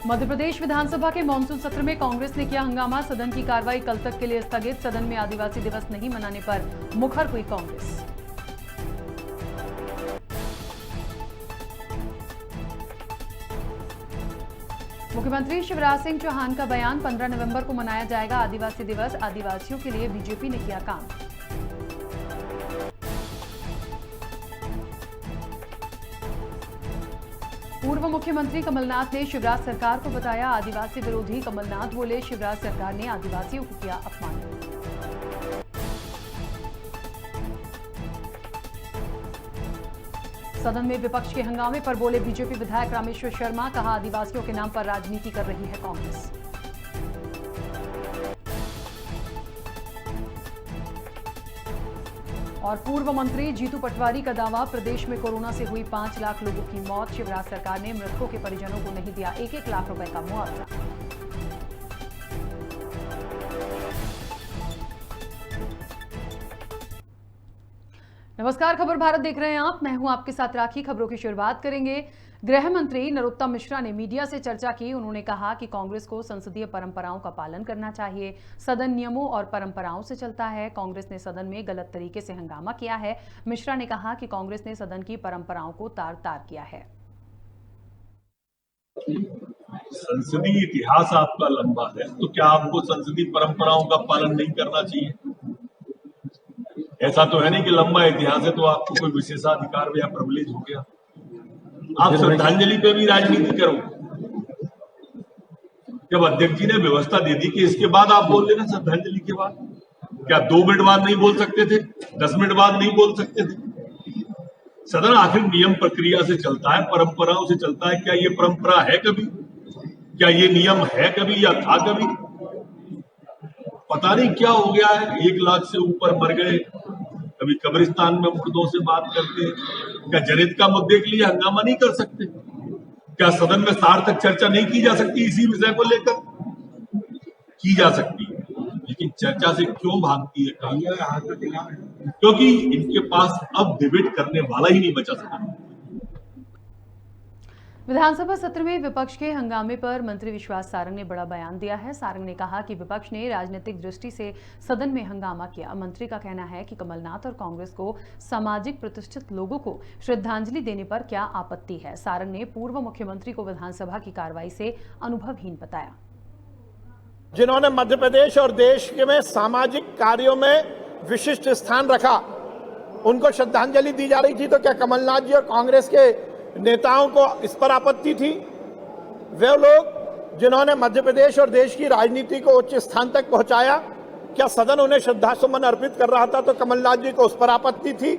मध्य प्रदेश विधानसभा के मानसून सत्र में कांग्रेस ने किया हंगामा। सदन की कार्रवाई कल तक के लिए स्थगित। सदन में आदिवासी दिवस नहीं मनाने पर मुखर हुई कांग्रेस। मुख्यमंत्री शिवराज सिंह चौहान का बयान, 15 नवंबर को मनाया जाएगा आदिवासी दिवस। आदिवासियों के लिए बीजेपी ने किया काम। पूर्व मुख्यमंत्री कमलनाथ ने शिवराज सरकार को बताया आदिवासी विरोधी। कमलनाथ बोले, शिवराज सरकार ने आदिवासियों को किया अपमान। सदन में विपक्ष के हंगामे पर बोले बीजेपी विधायक रामेश्वर शर्मा। कहा, आदिवासियों के नाम पर राजनीति कर रही है कांग्रेस। और पूर्व मंत्री जीतू पटवारी का दावा, प्रदेश में कोरोना से हुई 5 लाख लोगों की मौत। शिवराज सरकार ने मृतकों के परिजनों को नहीं दिया 1-1 लाख रुपए का मुआवजा। नमस्कार, खबर भारत देख रहे हैं आप। मैं हूं आपके साथ राखी। खबरों की शुरुआत करेंगे। गृह मंत्री नरोत्तम मिश्रा ने मीडिया से चर्चा की। उन्होंने कहा कि कांग्रेस को संसदीय परंपराओं का पालन करना चाहिए। सदन नियमों और परंपराओं से चलता है। कांग्रेस ने सदन में गलत तरीके से हंगामा किया है। मिश्रा ने कहा कि कांग्रेस ने सदन की परंपराओं को तार-तार किया है। संसदीय इतिहास आपका लंबा है, तो क्या आपको संसदीय परंपराओं का पालन नहीं करना चाहिए? ऐसा तो है नहीं कि लंबा इतिहास है तो आपको कोई विशेषाधिकार या प्रिविलेज हो गया। आप श्रद्धांजलि पे भी राजनीति करो। जब अध्यक्ष जी ने व्यवस्था दे दी कि इसके बाद आप बोल लेना, श्रद्धांजलि के बाद क्या 2 मिनट बाद नहीं बोल सकते थे? 10 मिनट बाद नहीं बोल सकते थे? सदन आखिर नियम प्रक्रिया से चलता है, परंपराओं से चलता है। क्या ये परंपरा है कभी? क्या ये नियम है कभी या था कभी? पता नहीं क्या हो गया है। 1 लाख से ऊपर मर गए, कभी कब्रिस्तान में मुर्दों से बात करते। क्या जनहित का मुद्दे के लिए हंगामा नहीं कर सकते? क्या सदन में सार्थक चर्चा नहीं की जा सकती? इसी विषय को लेकर की जा सकती है, लेकिन चर्चा से क्यों भागती है कांग्रेस? क्योंकि इनके पास अब डिबेट करने वाला ही नहीं बचा सका। विधानसभा सत्र में विपक्ष के हंगामे पर मंत्री विश्वास सारंग ने बड़ा बयान दिया है। सारंग ने कहा कि विपक्ष ने राजनीतिक दृष्टि से सदन में हंगामा किया। मंत्री का कहना है कि कमलनाथ और कांग्रेस को सामाजिक प्रतिष्ठित लोगों को श्रद्धांजलि देने पर क्या आपत्ति है। सारंग ने पूर्व मुख्यमंत्री को विधानसभा की कार्रवाई से अनुभवहीन बताया। जिन्होंने मध्य प्रदेश और देश में सामाजिक कार्यों में विशिष्ट स्थान रखा, उनको श्रद्धांजलि दी जा रही थी, तो क्या कमलनाथ जी और कांग्रेस के नेताओं को इस पर आपत्ति थी? वे लोग जिन्होंने मध्य प्रदेश और देश की राजनीति को उच्च स्थान तक पहुंचाया, क्या सदन उन्हें श्रद्धासुमन अर्पित कर रहा था तो कमलनाथ जी को उस पर आपत्ति थी?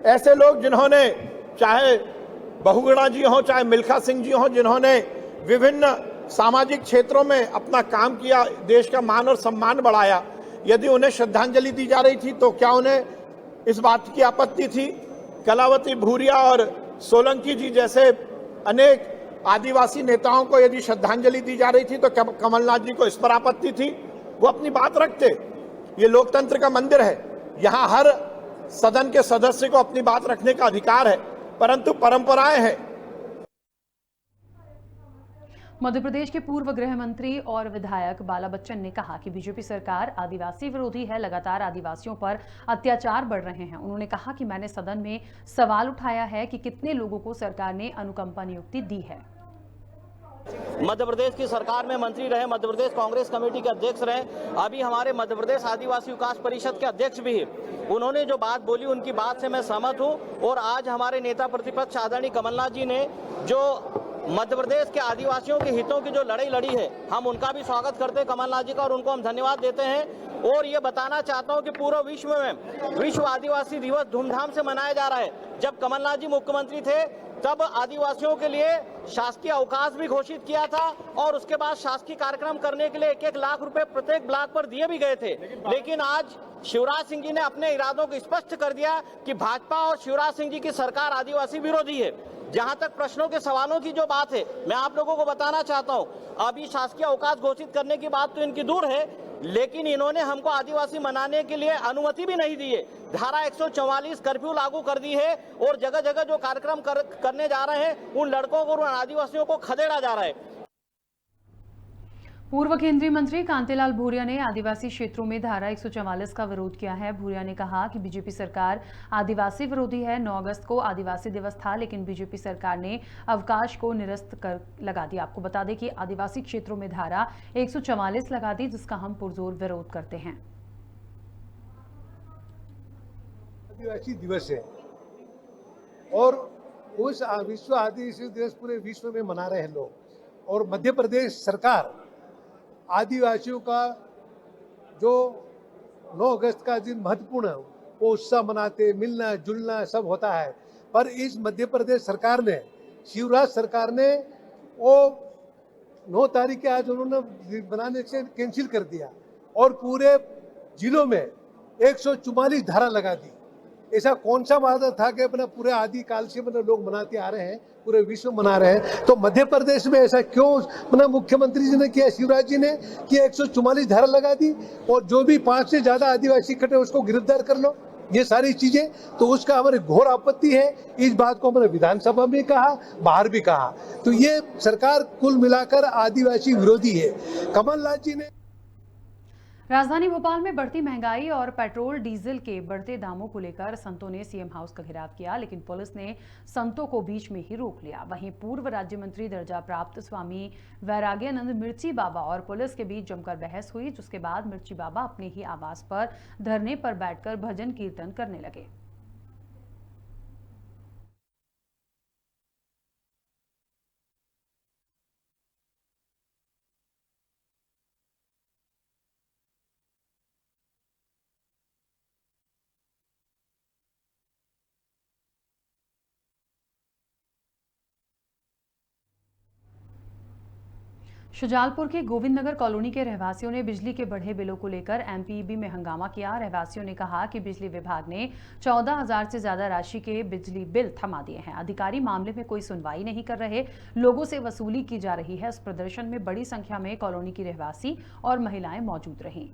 ऐसे लोग जिन्होंने, चाहे बहुगुणा जी हो, चाहे मिल्खा सिंह जी हो, जिन्होंने विभिन्न सामाजिक क्षेत्रों में अपना काम किया, देश का मान और सम्मान बढ़ाया, यदि उन्हें श्रद्धांजलि दी जा रही थी तो क्या उन्हें इस बात की आपत्ति थी? कलावती भूरिया और सोलंकी जी जैसे अनेक आदिवासी नेताओं को यदि श्रद्धांजलि दी जा रही थी तो कमलनाथ जी को इस पर आपत्ति थी? वो अपनी बात रखते। ये लोकतंत्र का मंदिर है, यहाँ हर सदन के सदस्य को अपनी बात रखने का अधिकार है, परंतु परंपराएं हैं। मध्य प्रदेश के पूर्व गृह मंत्री और विधायक बाला बच्चन ने कहा कि बीजेपी सरकार आदिवासी विरोधी है। लगातार आदिवासियों पर अत्याचार बढ़ रहे हैं। उन्होंने कहा कि मैंने सदन में सवाल उठाया है कि कितने लोगों को सरकार ने अनुकंपा नियुक्ति दी है। मध्य प्रदेश की सरकार में मंत्री रहे, मध्य प्रदेश कांग्रेस कमेटी के अध्यक्ष रहे, अभी हमारे मध्य प्रदेश आदिवासी विकास परिषद के अध्यक्ष भी हैं। उन्होंने जो बात बोली, उनकी बात से मैं सहमत हूं। और आज हमारे नेता प्रतिपक्ष आदरणीय कमलनाथ जी ने जो मध्य प्रदेश के आदिवासियों के हितों की जो लड़ाई लड़ी है, हम उनका भी स्वागत करते हैं कमलनाथ जी का, और उनको हम धन्यवाद देते हैं। और ये बताना चाहता हूं कि पूरे विश्व में विश्व आदिवासी दिवस धूमधाम से मनाया जा रहा है। जब कमलनाथ जी मुख्यमंत्री थे तब आदिवासियों के लिए शासकीय अवकाश भी घोषित किया था, और उसके बाद शासकीय कार्यक्रम करने के लिए 1-1 लाख रुपए प्रत्येक ब्लॉक पर दिए भी गए थे। लेकिन आज शिवराज सिंह जी ने अपने इरादों को स्पष्ट कर दिया कि भाजपा और शिवराज सिंह जी की सरकार आदिवासी विरोधी है। जहां तक प्रश्नों के सवालों की जो बात है, मैं आप लोगों को बताना चाहता हूं, अभी शासकीय अवकाश घोषित करने की बात तो इनकी दूर है, लेकिन इन्होंने हमको आदिवासी मनाने के लिए अनुमति भी नहीं दी है। धारा 144 कर्फ्यू लागू कर दी है, और जगह जगह जो कार्यक्रम करने जा रहे हैं, उन लड़कों को और उन आदिवासियों को खदेड़ा जा रहा है। पूर्व केंद्रीय मंत्री कांतिलाल भूरिया ने आदिवासी क्षेत्रों में धारा 144 का विरोध किया है। भूरिया ने कहा कि बीजेपी सरकार आदिवासी विरोधी है। 9 अगस्त को आदिवासी दिवस था, लेकिन बीजेपी सरकार ने अवकाश को निरस्त कर लगा दिया। आपको बता दें कि आदिवासी क्षेत्रों में धारा 144 लगा दी, जिसका हम पुरजोर विरोध करते हैं। आदिवासी दिवस है और उस विश्व आदिवासी दिवस पूरे विश्व में मना रहे हैं लोग, और मध्य प्रदेश सरकार आदिवासियों का जो 9 अगस्त का दिन महत्वपूर्ण है वो उत्साह मनाते, मिलना जुलना सब होता है, पर इस मध्य प्रदेश सरकार ने, शिवराज सरकार ने वो 9 तारीख के आज उन्होंने बनाने से कैंसिल कर दिया और पूरे जिलों में 144 धारा लगा दी। ऐसा कौन सा वादा था कि अपना पूरे आदिकाल से मतलब लोग मनाते आ रहे हैं, पूरे विश्व मना रहे हैं, तो मध्य प्रदेश में ऐसा क्यों मतलब मुख्यमंत्री जी ने किया, शिवराज जी ने कि 144 धारा लगा दी और जो भी 5 से ज्यादा आदिवासी इकट्ठे उसको गिरफ्तार कर लो, ये सारी चीजें, तो उसका हमारे घोर आपत्ति है। इस बात को हमने विधानसभा में कहा, बाहर भी कहा, तो ये सरकार कुल मिलाकर आदिवासी विरोधी है। कमलनाथ जी ने राजधानी भोपाल में बढ़ती महंगाई और पेट्रोल डीजल के बढ़ते दामों को लेकर संतों ने सीएम हाउस का घेराव किया, लेकिन पुलिस ने संतों को बीच में ही रोक लिया। वहीं पूर्व राज्य मंत्री दर्जा प्राप्त स्वामी वैराग्यानंद मिर्ची बाबा और पुलिस के बीच जमकर बहस हुई, जिसके बाद मिर्ची बाबा अपने ही आवास पर धरने पर बैठकर भजन कीर्तन करने लगे। शुजालपुर के गोविंद नगर कॉलोनी के रहवासियों ने बिजली के बढ़े बिलों को लेकर एमपीईबी में हंगामा किया। रहवासियों ने कहा कि बिजली विभाग ने 14,000 से ज्यादा राशि के बिजली बिल थमा दिए हैं। अधिकारी मामले में कोई सुनवाई नहीं कर रहे, लोगों से वसूली की जा रही है। इस प्रदर्शन में बड़ी संख्या में कॉलोनी की रहवासी और महिलाएं मौजूद रहीं।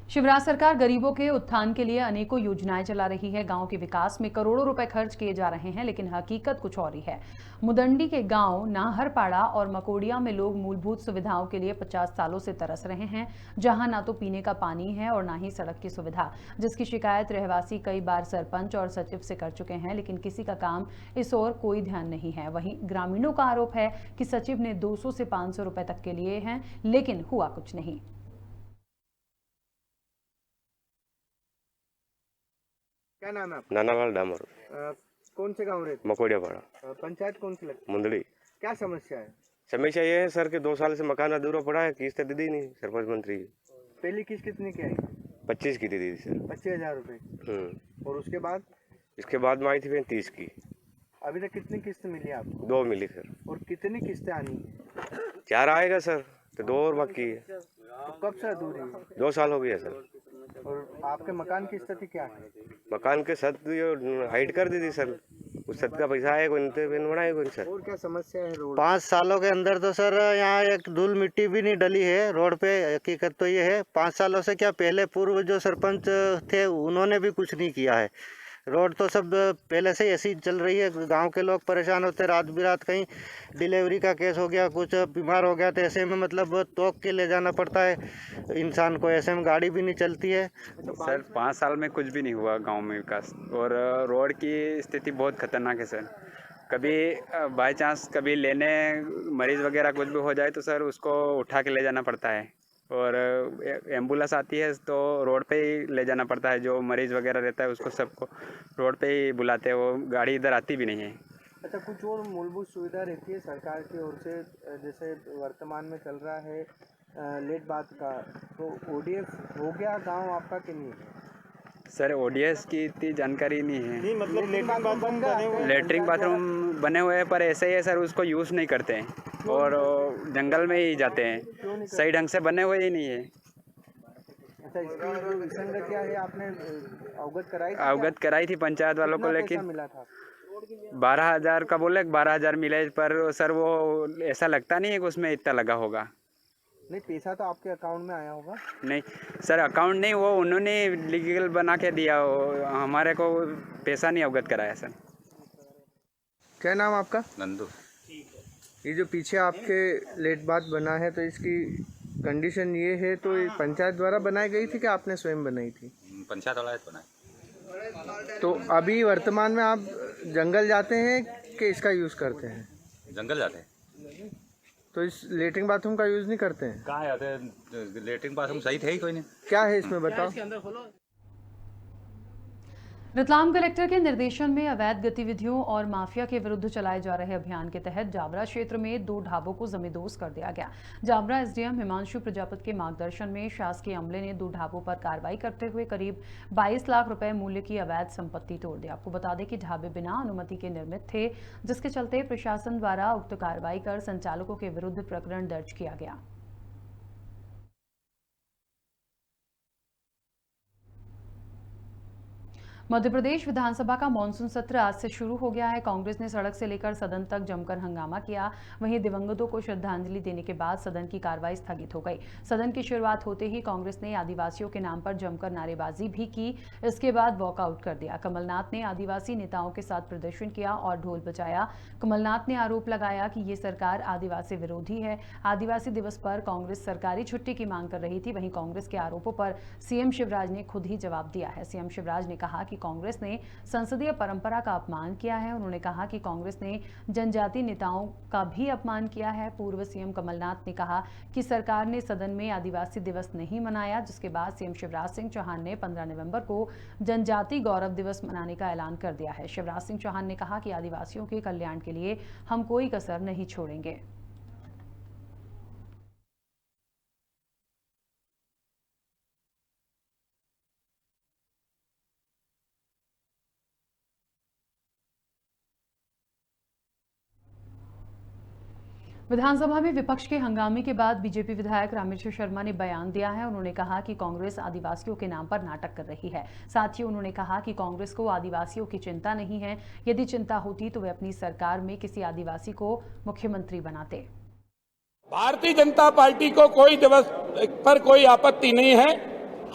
शिवराज सरकार गरीबों के उत्थान के लिए अनेकों योजनाएं चला रही है। गांव के विकास में करोड़ों रुपए खर्च किए जा रहे हैं, लेकिन हकीकत कुछ और ही है। मुदंडी के गांव नाहरपाड़ा और मकोड़िया में लोग मूलभूत सुविधाओं के लिए 50 सालों से तरस रहे हैं, जहां ना तो पीने का पानी है और ना ही सड़क की सुविधा, जिसकी शिकायत रहवासी कई बार सरपंच और सचिव से कर चुके हैं, लेकिन किसी का काम इस ओर कोई ध्यान नहीं है। वहीं ग्रामीणों का आरोप है कि सचिव ने 200 से 500 रुपए तक के लिए हैं, लेकिन हुआ कुछ नहीं। क्या नाम है आपका? नानालाल डामर। कौन से गांव रहते? मकोड़िया पाड़ा। पंचायत कौन सी लगती? मुंदड़ी। क्या समस्या है? समस्या ये है सर कि 2 साल से मकान अधूरा पड़ा है, किस्त दे दी नहीं सरपंच मंत्री। पहली किस्त कितने की आई? 25 की दी थी सर। 25,000 रुपए। और उसके बाद? इसके बाद में आई थी 30 की। अभी तक कितनी किस्त मिली आपको? 2 मिली सर। और कितनी किस्तें आनी है? 4 आएगा सर, तो 2 और बाकी है। तो कब से अधूरी है? 2 साल हो गया सर। और आपके मकान की स्थिति क्या है? मकान के छत हाइट कर दी थी सर, उस छत का पैसा आएगा बनाएगा सर। और क्या समस्या है रोड? 5 सालों के अंदर तो सर यहाँ एक धूल मिट्टी भी नहीं डली है रोड पे। हकीकत तो ये है 5 सालों से क्या पहले पूर्व जो सरपंच थे उन्होंने भी कुछ नहीं किया है। रोड तो सब पहले से ऐसी चल रही है, गांव के लोग परेशान होते, रात बिरात कहीं डिलीवरी का केस हो गया, कुछ बीमार हो गया तो ऐसे में मतलब तोक के ले जाना पड़ता है इंसान को, ऐसे में गाड़ी भी नहीं चलती है। सर 5 साल में कुछ भी नहीं हुआ गांव में विकास, और रोड की स्थिति बहुत खतरनाक है सर। कभी बाय चांस कभी लेने मरीज़ वगैरह कुछ भी हो जाए तो सर उसको उठा के ले जाना पड़ता है, और एम्बुलेंस आती है तो रोड पे ही ले जाना पड़ता है। जो मरीज़ वगैरह रहता है उसको सबको रोड पे ही बुलाते हैं, वो गाड़ी इधर आती भी नहीं है। अच्छा, कुछ और मूलभूत सुविधा रहती है सरकार की ओर से, जैसे वर्तमान में चल रहा है लेट बात का, तो ओडीएफ हो गया गांव आपका कि नहीं? सर ओडीएस की इतनी जानकारी नहीं है। नहीं मतलब लेटरिन बाथरूम बने हुए हैं, पर ऐसे ही है सर, उसको यूज़ नहीं करते हैं और जंगल में ही जाते हैं, सही ढंग से बने हुए ही नहीं है। अच्छा, इसकी जो विसंगतियां है आपने अवगत कराई थी? अवगत कराई थी पंचायत वालों को, लेकिन मिला था 12,000 का बोले, 12,000 मिले, पर सर वो ऐसा लगता नहीं है कि उसमें इतना लगा होगा। नहीं, पैसा तो आपके अकाउंट में आया होगा। नहीं सर, अकाउंट नहीं, वो उन्होंने लीगल बना के दिया, हमारे को पैसा नहीं अवगत कराया सर। क्या नाम आपका? नंदू। ये जो पीछे आपके लेट बात बना है, तो इसकी कंडीशन ये है, तो ये पंचायत द्वारा बनाई गई थी कि आपने स्वयं बनाई थी? पंचायत वाला बनाए। तो अभी वर्तमान में आप जंगल जाते हैं कि इसका यूज़ करते हैं? जंगल जाते हैं। तो इस लेटरिन बाथरूम का यूज़ नहीं करते हैं? कहाँ जाते हैं? लेटरिन बाथरूम सही थे ही कोई नहीं। क्या है इसमें बताओ। रतलाम कलेक्टर के निर्देशन में अवैध गतिविधियों और माफिया के विरुद्ध चलाए जा रहे अभियान के तहत जाबरा क्षेत्र में 2 ढाबों को जमींदोज कर दिया गया। जाबरा एसडीएम हिमांशु प्रजापति के मार्गदर्शन में शासकीय अमले ने 2 ढाबों पर कार्रवाई करते हुए करीब 22 लाख रुपए मूल्य की अवैध संपत्ति तोड़ दी। आपको बता दें कि ढाबे बिना अनुमति के निर्मित थे, जिसके चलते प्रशासन द्वारा उक्त कार्रवाई कर संचालकों के विरुद्ध प्रकरण दर्ज किया गया। मध्य प्रदेश विधानसभा का मानसून सत्र आज से शुरू हो गया है। कांग्रेस ने सड़क से लेकर सदन तक जमकर हंगामा किया। वहीं दिवंगतों को श्रद्धांजलि देने के बाद सदन की कार्रवाई स्थगित हो गई। सदन की शुरुआत होते ही कांग्रेस ने आदिवासियों के नाम पर जमकर नारेबाजी भी की। इसके बाद वॉकआउट कर दिया। कमलनाथ ने आदिवासी नेताओं के साथ प्रदर्शन किया और ढोल बजाया। कमलनाथ ने आरोप लगाया कि ये सरकार आदिवासी विरोधी है। आदिवासी दिवस पर कांग्रेस सरकारी छुट्टी की मांग कर रही थी। वहीं कांग्रेस के आरोपों पर सीएम शिवराज ने खुद ही जवाब दिया है। सीएम शिवराज ने कहा कि कांग्रेस ने संसदीय परंपरा का अपमान किया है। उन्होंने कहा कि कांग्रेस ने जनजाति नेताओं का भी अपमान किया है। पूर्व सीएम कमलनाथ ने कहा कि सरकार ने सदन में आदिवासी दिवस नहीं मनाया, जिसके बाद सीएम शिवराज सिंह चौहान ने 15 नवंबर को जनजाति गौरव दिवस मनाने का ऐलान कर दिया है। शिवराज सिंह चौहान ने कहा कि आदिवासियों के कल्याण के लिए हम कोई कसर नहीं छोड़ेंगे। विधानसभा में विपक्ष के हंगामे के बाद बीजेपी विधायक रामेश्वर शर्मा ने बयान दिया है। उन्होंने कहा कि कांग्रेस आदिवासियों के नाम पर नाटक कर रही है। साथ ही उन्होंने कहा कि कांग्रेस को आदिवासियों की चिंता नहीं है। यदि चिंता होती तो वे अपनी सरकार में किसी आदिवासी को मुख्यमंत्री बनाते। भारतीय जनता पार्टी को कोई दिवस पर कोई आपत्ति नहीं है।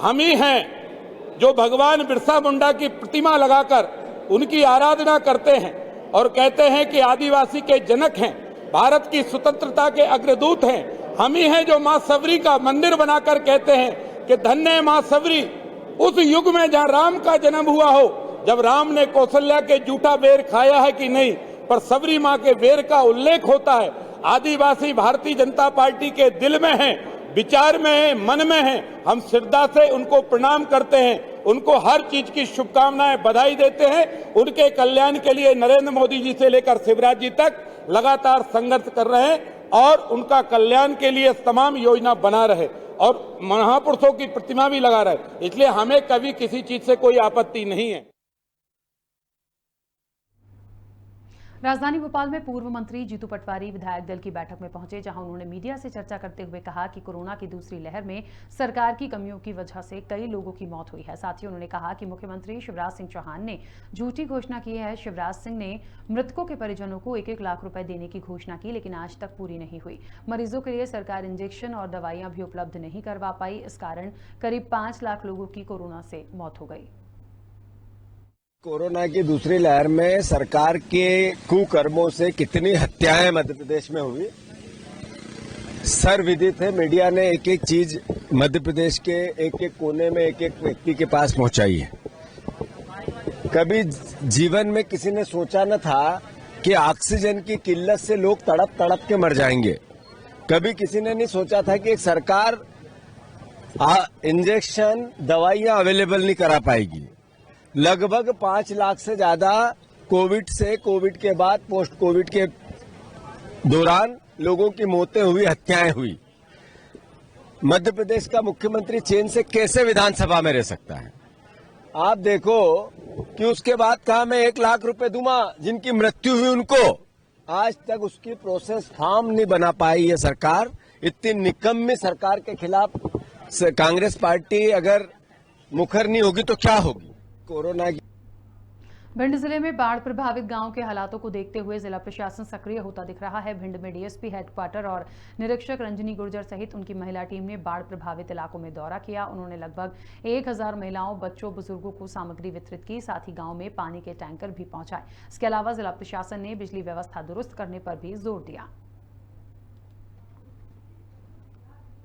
हम ही हैं जो भगवान बिरसा मुंडा की प्रतिमा लगाकर उनकी आराधना करते हैं और कहते हैं कि आदिवासी के जनक हैं, भारत की स्वतंत्रता के अग्रदूत हैं। हम ही हैं जो मां सबरी का मंदिर बनाकर कहते हैं कि धन्य है मां सबरी उस युग में जहां राम का जन्म हुआ हो, जब राम ने कौशल्या के जूठा बेर खाया है कि नहीं, पर सबरी मां के बेर का उल्लेख होता है। आदिवासी भारतीय जनता पार्टी के दिल में है, विचार में है, मन में है। हम श्रद्धा से उनको प्रणाम करते हैं, उनको हर चीज की शुभकामनाएं, बधाई देते हैं। उनके कल्याण के लिए नरेंद्र मोदी जी से लेकर शिवराज जी तक लगातार संघर्ष कर रहे हैं और उनका कल्याण के लिए तमाम योजना बना रहे और महापुरुषों की प्रतिमा भी लगा रहे। इसलिए हमें कभी किसी चीज से कोई आपत्ति नहीं है। राजधानी भोपाल में पूर्व मंत्री जीतू पटवारी विधायक दल की बैठक में पहुंचे, जहां उन्होंने मीडिया से चर्चा करते हुए कहा कि कोरोना की दूसरी लहर में सरकार की कमियों की वजह से कई लोगों की मौत हुई है। साथ ही उन्होंने कहा कि मुख्यमंत्री शिवराज सिंह चौहान ने झूठी घोषणा की है। शिवराज सिंह ने मृतकों के परिजनों को 1-1 लाख रुपए देने की घोषणा की, लेकिन आज तक पूरी नहीं हुई। मरीजों के लिए सरकार इंजेक्शन और दवाइयां भी उपलब्ध नहीं करवा पाई। इस कारण करीब 5 लाख लोगों की कोरोना से मौत हो गई। कोरोना की दूसरी लहर में सरकार के कुकर्मों से कितनी हत्याएं मध्य प्रदेश में हुई, सर्वविदित है। मीडिया ने एक एक चीज मध्य प्रदेश के एक एक कोने में एक एक व्यक्ति के पास पहुंचाई है। कभी जीवन में किसी ने सोचा न था कि ऑक्सीजन की किल्लत से लोग तड़प तड़प के मर जाएंगे। कभी किसी ने नहीं सोचा था कि एक सरकार इंजेक्शन दवाइयां अवेलेबल नहीं करा पाएगी। लगभग 5 लाख से ज्यादा कोविड के बाद पोस्ट कोविड के दौरान लोगों की मौतें हुई, हत्याएं हुई। मध्य प्रदेश का मुख्यमंत्री चैन से कैसे विधानसभा में रह सकता है? आप देखो कि उसके बाद कहा मैं 1 लाख रुपए दूंगा जिनकी मृत्यु हुई उनको। आज तक उसकी प्रोसेस फॉर्म नहीं बना पाई है सरकार। इतनी निकम्मी सरकार के खिलाफ कांग्रेस पार्टी अगर मुखर नहीं होगी तो क्या होगी? कोरोना की भिंड जिले में बाढ़ प्रभावित गांव के हालातों को देखते हुए जिला प्रशासन सक्रिय होता दिख रहा है। भिंड में डीएसपी हेडक्वार्टर और निरीक्षक रंजनी गुर्जर सहित उनकी महिला टीम ने बाढ़ प्रभावित इलाकों में दौरा किया। उन्होंने लगभग 1000 महिलाओं, बच्चों, बुजुर्गों को सामग्री वितरित की, साथ ही गांव में पानी के टैंकर भी पहुंचाए। इसके अलावा जिला प्रशासन ने बिजली व्यवस्था दुरुस्त करने पर भी जोर दिया।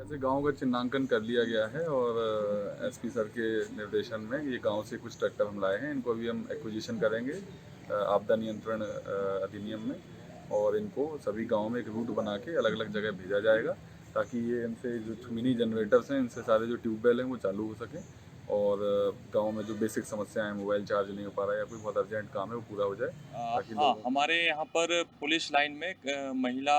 ऐसे गांव का चिन्हांकन कर लिया गया है और एसपी सर के निर्देशन में ये गांव से कुछ ट्रैक्टर हम लाए हैं। इनको अभी हम एक्विजिशन करेंगे आपदा नियंत्रण अधिनियम में, और इनको सभी गांव में एक रूट बना के अलग अलग जगह भेजा जाएगा, ताकि ये इनसे जो मिनी जनरेटर्स हैं, इनसे सारे जो ट्यूबवेल हैं वो चालू हो सकें, और गांव में जो बेसिक समस्याएं हैं, मोबाइल चार्ज नहीं हो पा रहा है या कोई बहुत अर्जेंट काम है, वो पूरा हो जाए। हाँ, हमारे यहाँ पर पुलिस लाइन में महिला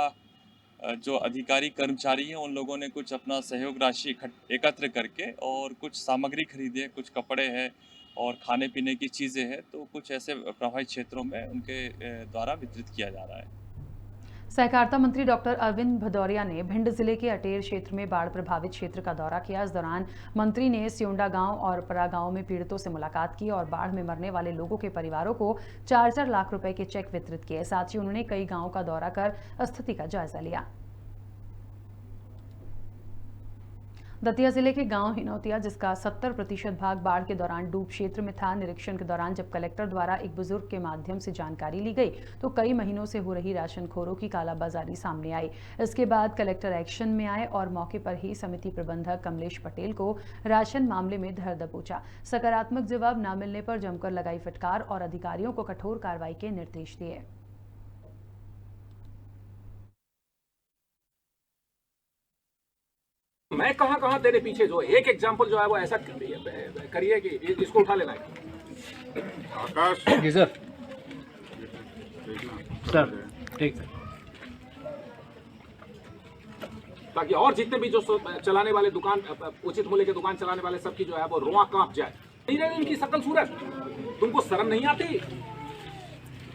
जो अधिकारी कर्मचारी हैं, उन लोगों ने कुछ अपना सहयोग राशि एकत्र करके और कुछ सामग्री खरीदी है, कुछ कपड़े हैं और खाने पीने की चीज़ें हैं, तो कुछ ऐसे प्रभावित क्षेत्रों में उनके द्वारा वितरित किया जा रहा है। सहकारिता मंत्री डॉक्टर अरविंद भदौरिया ने भिंड जिले के अटेर क्षेत्र में बाढ़ प्रभावित क्षेत्र का दौरा किया। इस दौरान मंत्री ने स्योंडा गांव और परा गांव में पीड़ितों से मुलाकात की और बाढ़ में मरने वाले लोगों के परिवारों को 4-4 लाख रुपए के चेक वितरित किए। साथ ही उन्होंने कई गांवों का दौरा कर स्थिति का जायजा लिया। दतिया जिले के गांव हिनौतिया, जिसका 70% भाग बाढ़ के दौरान डूब क्षेत्र में था, निरीक्षण के दौरान जब कलेक्टर द्वारा एक बुजुर्ग के माध्यम से जानकारी ली गई तो कई महीनों से हो रही राशनखोरों की कालाबाजारी सामने आई। इसके बाद कलेक्टर एक्शन में आए और मौके पर ही समिति प्रबंधक कमलेश पटेल को राशन मामले में धर दबोचा। सकारात्मक जवाब न मिलने पर जमकर लगाई फटकार और अधिकारियों को कठोर कार्रवाई के निर्देश दिए। मैं कहां तेरे पीछे जो एक एग्जांपल जो है वो ऐसा करिए कि इसको उठा लेना है। आकाश जी सर। सर ठीक है, ताकि और जितने भी जो चलाने वाले दुकान, उचित मूल्य के दुकान चलाने वाले सबकी जो है वो रोआ कांप जाए। नहीं रही इनकी शकल सूरत, तुमको शर्म नहीं आती?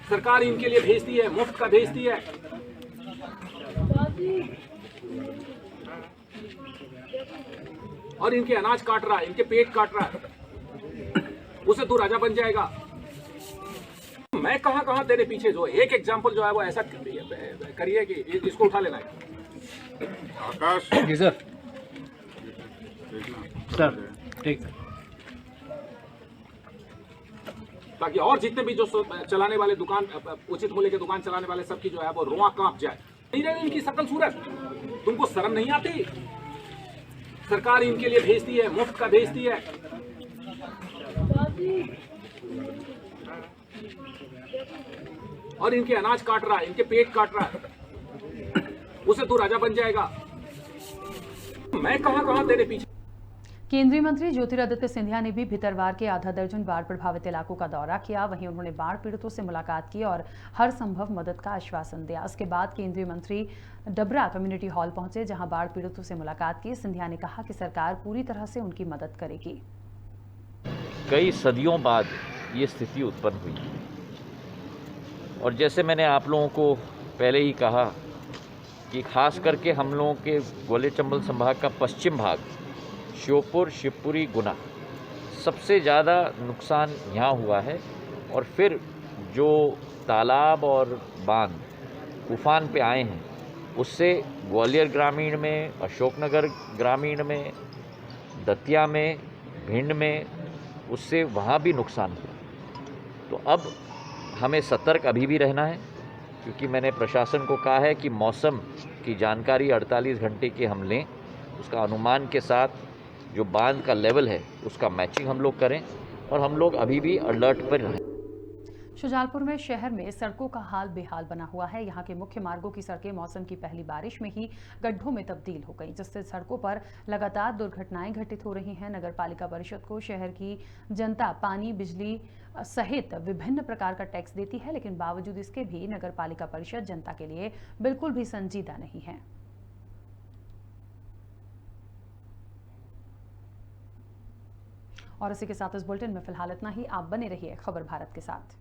सरकार इनके लिए भेजती है, मुफ्त का भेजती है। और इनके अनाज काट रहा है, इनके पेट काट रहा है, उसे तू राजा बन जाएगा। मैं कहां तेरे पीछे जो एक एग्जांपल जो है वो ऐसा करिए कि इसको उठा लेना है। आकाश जी सर। सर ठीक है, ताकि और जितने भी जो चलाने वाले दुकान, उचित मूल्य के दुकान चलाने वाले सबकी जो है वो रोआ कांप जाए। नहीं रही इनकी शकल सूरत, तुमको शर्म नहीं आती? सरकार इनके लिए भेजती है, मुफ्त का भेजती है। और इनके अनाज काट रहा है, इनके पेट काट रहा है, उसे तू राजा बन जाएगा। मैं कहां तेरे पीछे। केंद्रीय मंत्री ज्योतिरादित्य सिंधिया ने भी भितरवार के आधा दर्जन बाढ़ प्रभावित इलाकों का दौरा किया। वहीं उन्होंने बाढ़ पीड़ितों से मुलाकात की और हर संभव मदद का आश्वासन दिया। इसके बाद केंद्रीय मंत्री डबरा कम्युनिटी हॉल पहुंचे, जहां बाढ़ पीड़ितों से मुलाकात की। सिंधिया ने कहा कि सरकार पूरी तरह से उनकी मदद करेगी। कई सदियों बाद ये स्थिति उत्पन्न हुई और जैसे मैंने आप लोगों को पहले ही कहा कि खास करके हम लोगों के ग्वालियर चंबल संभाग का पश्चिम भाग, श्योपुर, शिवपुरी, गुना, सबसे ज़्यादा नुकसान यहाँ हुआ है। और फिर जो तालाब और बांध उफान पे आए हैं, उससे ग्वालियर ग्रामीण में, अशोकनगर ग्रामीण में, दतिया में, भिंड में, उससे वहाँ भी नुकसान हुआ। तो अब हमें सतर्क अभी भी रहना है, क्योंकि मैंने प्रशासन को कहा है कि मौसम की जानकारी 48 घंटे की हम लें, उसका अनुमान के साथ जो बांध का लेवल है उसका मैचिंग हम लोग करें और हम लोग अभी भी अलर्ट पर रहें। शुजालपुर में शहर में सड़कों का हाल बेहाल बना हुआ है। यहाँ के मुख्य मार्गों की सड़कें मौसम की पहली बारिश में ही गड्ढों में तब्दील हो गई, जिससे सड़कों पर लगातार दुर्घटनाएं घटित हो रही हैं। नगर पालिका परिषद को शहर की जनता पानी, बिजली सहित विभिन्न प्रकार का टैक्स देती है, लेकिन बावजूद इसके भी नगर पालिका परिषद जनता के लिए बिल्कुल भी संजीदा नहीं है। और इसी के साथ इस बुलेटिन में फिलहाल इतना ही। आप बने रहिए खबर भारत के साथ।